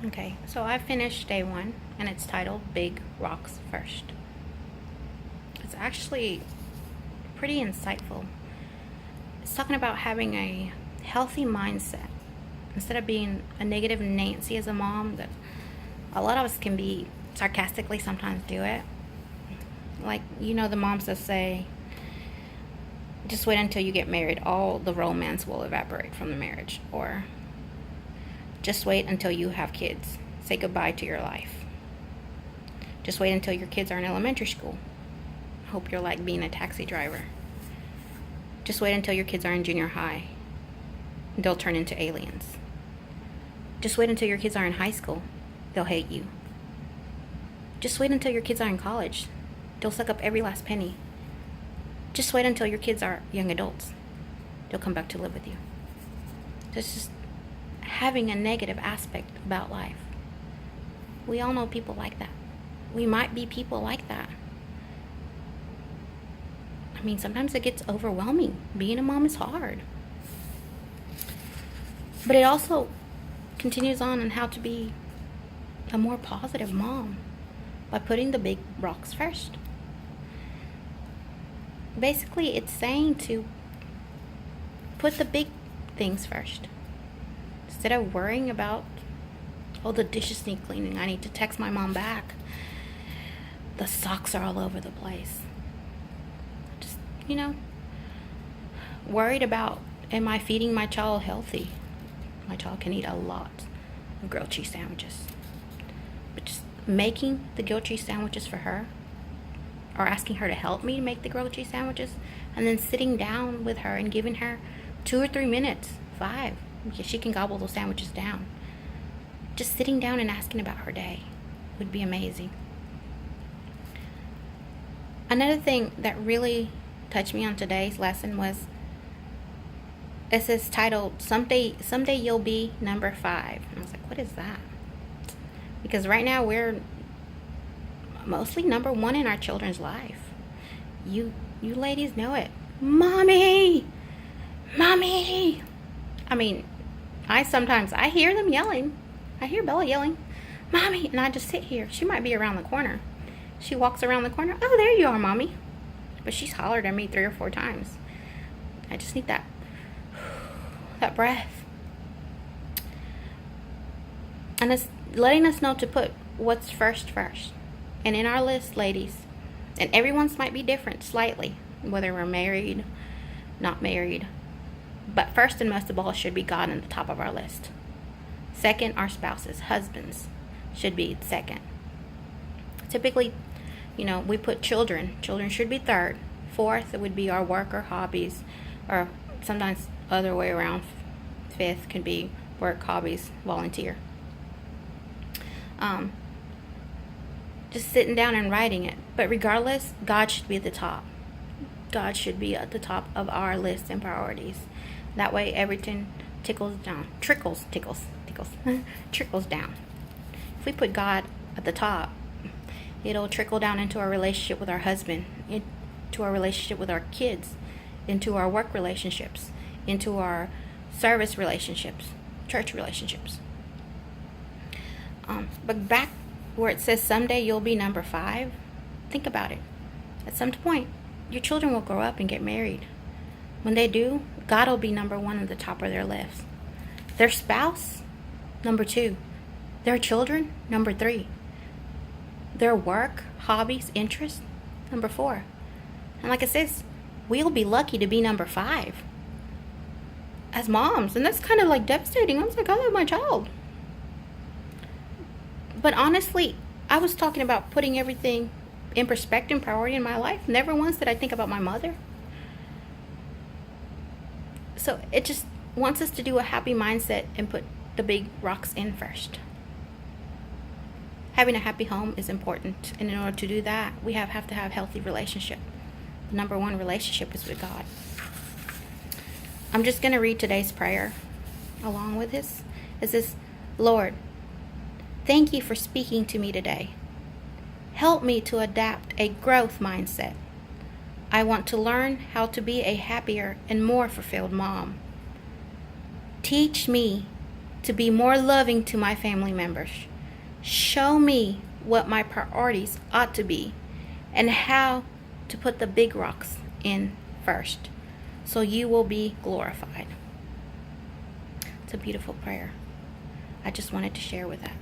Okay, so I finished day one, and it's titled Big Rocks First. It's actually pretty insightful. It's talking about having a healthy mindset instead of being a negative Nancy as a mom that a lot of us can be sarcastically sometimes do it. Like, the moms that say, just wait until you get married, all the romance will evaporate from the marriage. Or just wait until you have kids, say goodbye to your life. Just wait until your kids are in elementary school. Hope you're like being a taxi driver. Just wait until your kids are in junior high. They'll turn into aliens. Just wait until your kids are in high school. They'll hate you. Just wait until your kids are in college. They'll suck up every last penny. Just wait until your kids are young adults. They'll come back to live with you. It's just having a negative aspect about life. We all know people like that. We might be people like that. I mean, sometimes it gets overwhelming. Being a mom is hard. But it also continues on how to be a more positive mom by putting the big rocks first. Basically, it's saying to put the big things first. Instead of worrying about, oh, the dishes need cleaning, I need to text my mom back, the socks are all over the place. Just, worried about, am I feeding my child healthy? My child can eat a lot of grilled cheese sandwiches. But just making the grilled cheese sandwiches for her, or asking her to help me make the grilled cheese sandwiches, and then sitting down with her and giving her 2 or 3 minutes, 5, because she can gobble those sandwiches down. Just sitting down and asking about her day would be amazing. Another thing that really touched me on today's lesson was, it says titled, Someday You'll Be Number 5. And I was like, what is that? Because right now we're mostly number 1 in our children's life. You ladies know it. Mommy! Mommy! I mean, I hear them yelling. I hear Bella yelling, Mommy! And I just sit here. She might be around the corner. She walks around the corner. Oh, there you are, Mommy. But she's hollered at me 3 or 4 times. I just need that breath. And it's letting us know to put what's first. And in our list, ladies, and everyone's might be different slightly, whether we're married, not married, but first and most of all should be God in the top of our list. Second, our spouses, husbands, should be second. Typically, we put children. Children should be third. Fourth, it would be our work or hobbies, or sometimes other way around. Fifth could be work, hobbies, volunteer. Just sitting down and writing it. But regardless, God should be at the top. God should be at the top of our list and priorities. That way everything trickles down. Trickles down. If we put God at the top, it'll trickle down into our relationship with our husband, into our relationship with our kids, into our work relationships, into our service relationships, church relationships. But back where it says someday you'll be number 5, think about it. At some point, your children will grow up and get married. When they do, God will be number 1 at the top of their list. Their spouse, number 2. Their children, number 3. Their work, hobbies, interests, number 4. And like it says, we'll be lucky to be number 5 as moms. And that's kind of like devastating. I was like, I love my child. But honestly, I was talking about putting everything in perspective and priority in my life. Never once did I think about my mother. So it just wants us to do a happy mindset and put the big rocks in first. Having a happy home is important. And in order to do that, we have to have a healthy relationship. The number 1 relationship is with God. I'm just going to read today's prayer along with this. It says, Lord, thank you for speaking to me today. Help me to adapt a growth mindset. I want to learn how to be a happier and more fulfilled mom. Teach me to be more loving to my family members. Show me what my priorities ought to be and how to put the big rocks in first, so you will be glorified. It's a beautiful prayer. I just wanted to share with that.